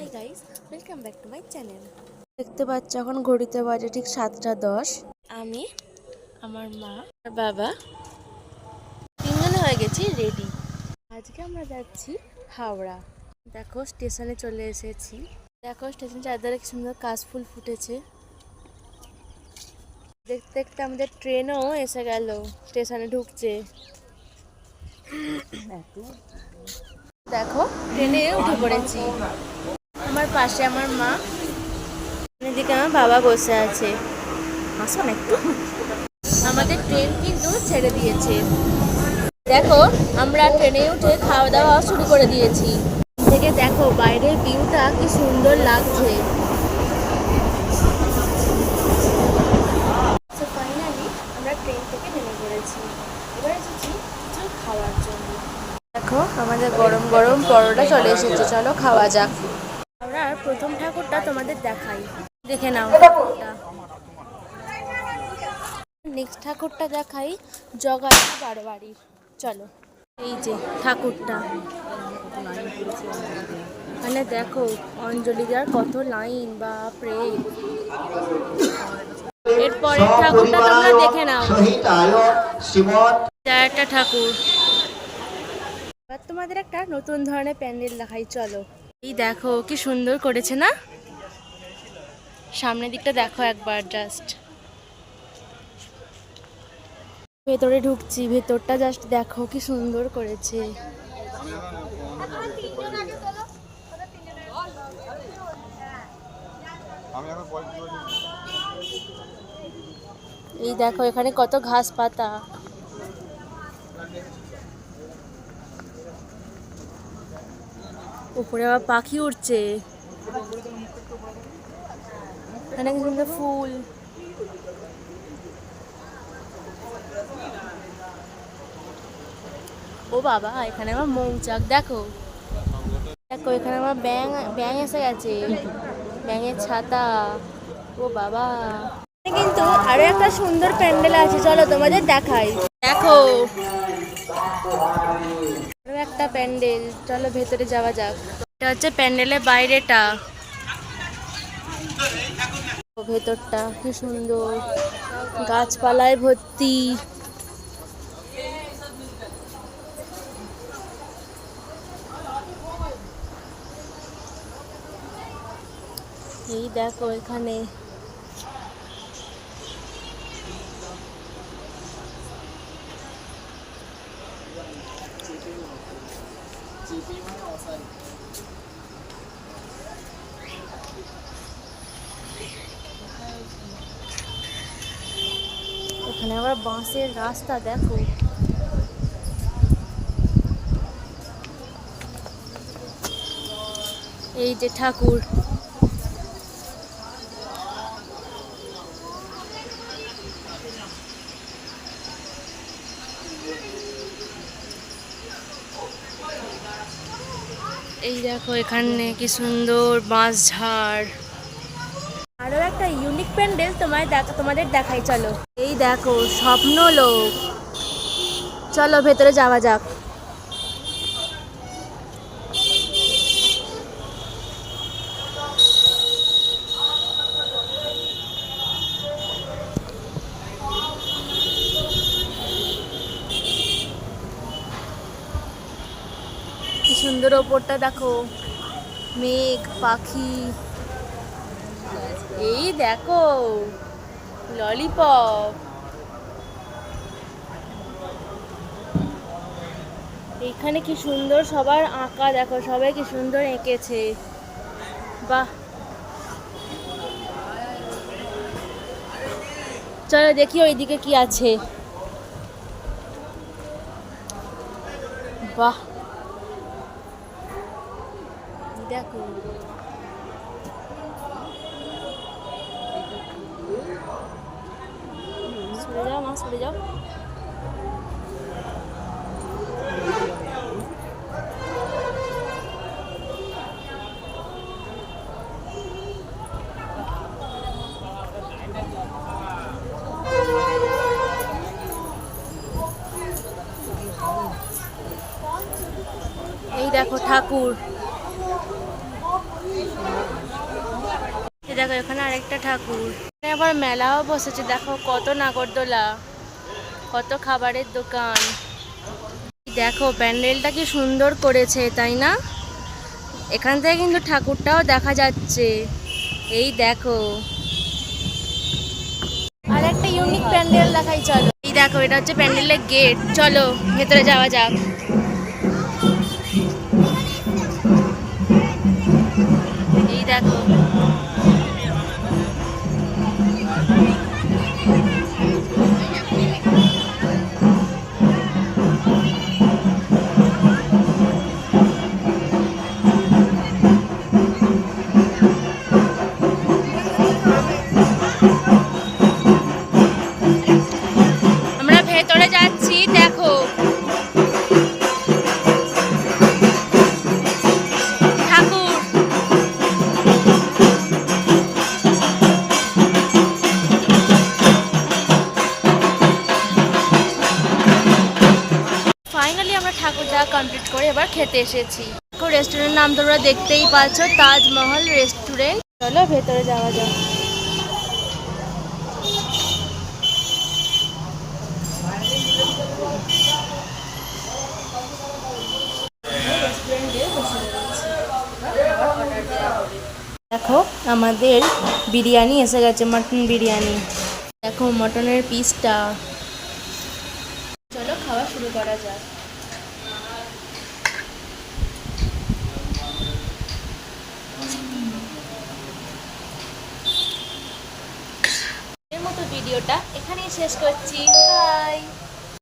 Hi guys, welcome back to my channel. দেখতে পাচ্ছ এখন ঘড়িতে বাজে ঠিক 7টা 10। আমি, আমার মা আর বাবা তিনজনে হয়ে গেছি রেডি। আজকে আমরা যাচ্ছি হাওড়া। দেখো স্টেশনে চলে এসেছি। দেখো স্টেশন চারধারে কি সুন্দর কাশফুল ফুটেছে। দেখতে দেখতে আমাদের ট্রেনও এসে গেল, স্টেশনে ঢুকছে। দেখো ট্রেনে উঠে পড়েছি। আমার পাশে আমার মা, এদিকে আমার বাবা বসে আছে। আসুন একটু। আমাদের ট্রেন কিন্তু ছেড়ে দিয়েছে। দেখো আমরা ট্রেনে উঠে খাওয়া দাওয়া শুরু করে দিয়েছি। থেকে দেখো বাইরের ভিউটা কি সুন্দর লাগছে। ফাইনালি আমরা ট্রেন থেকে নেমে পড়েছি। এবার এসেছি কিছু খাওয়ার জন্য। দেখো আমাদের গরম গরম পরোটা চলে এসেছে, চলো খাওয়া যাক। আমরা প্রথম ঠাকুরটা তোমাদের দেখাই, দেখে নাও ঠাকুরটা। নেক্সট ঠাকুরটা দেখাই জগন্নাথ বারোয়ারির। চলো এই যে ঠাকুরটা, মানে দেখো অঞ্জলি দেওয়ার কত লাইন, বাপরে। এরপরের ঠাকুরটা তোমরা দেখে নাও, একটা ঠাকুর। এবার তোমাদের একটা নতুন ধরনের প্যান্ডেল দেখাই, চলো। এই দেখো কি সুন্দর করেছে না, সামনের দিকটা দেখো একবার জাস্ট। ভেতরে ঢুকছি, ভেতরটা জাস্ট দেখো কি সুন্দর করেছে। এই দেখো এখানে কত ঘাস পাতা। উপরে আবার পাখি উড়ছে, এখানে কি সুন্দর ফুল। ও বাবা, এখানে আমার মৌচাক দেখো। দেখো এখানে আমার ব্যাঙ এসে গেছে, ব্যাঙের ছাতা। ও বাবা, কিন্তু আরো একটা সুন্দর প্যান্ডেল আছে, চলো তোমাদের দেখাই। দেখো আরো একটা প্যান্ডেল, চলো ভেতরে যাওয়া যাক। এটা হচ্ছে প্যান্ডেলের বাইরেটা, ভেতরটা কি সুন্দর, গাছপালায় ভর্তি। এই দেখো এখানে এখানে আবার বাঁশের রাস্তা দেখো। এই যে ঠাকুর, এই দেখো এখানে কি সুন্দর বাঁশ ঝাড়। আরো একটা ইউনিক প্যান্ডেল তোমাদের দেখাই, চলো। এই দেখো স্বপ্নলোক, চলো ভেতরে যাওয়া যাক। কি সুন্দর ওপরটা দেখো, মেঘ পাখি। এই দেখো ললিপপ, এইখানে কি সুন্দর সবার আঁকা দেখো, সবাই কি সুন্দর এঁকেছে, বাহ। চলো দেখি ওইদিকে কি আছে, বাহ দেখো। সরে যাও মা, সরে যাও। এই দেখো ঠাকুর, দেখো এখানে আরেকটা ঠাকুর, এখানে আবার মেলাও বসেছে। দেখো কত নাগরদোলা, কত খাবারের দোকান। দেখো প্যান্ডেলটা কি সুন্দর করেছে, তাই না? এখান থেকে কিন্তু ঠাকুরটাও দেখা যাচ্ছে। এই দেখো আর একটা ইউনিক প্যান্ডেল দেখাই, চলো। এই দেখো এটা হচ্ছে প্যান্ডেলের গেট, চলো ভেতরে যাওয়া যাক। এই দেখো আমরা ভেতরে যাচ্ছি, দেখো ঠাকুর। ফাইনালি আমরা ঠাকুর দেখা কমপ্লিট করে এবার খেতে এসেছি। রেস্টুরেন্টের নাম তোমরা দেখতেই পাচ্ছ, তাজমহল রেস্টুরেন্ট। চলো ভেতরে যাওয়া যাক। দেখো আমাদের বিরিয়ানি এসে গেছে, মটন বিরিয়ানি। দেখো মটনের পিসটা। চলো খাওয়া শুরু করা যাক। এর মতো ভিডিওটা এখানেই শেষ করছি। বাই।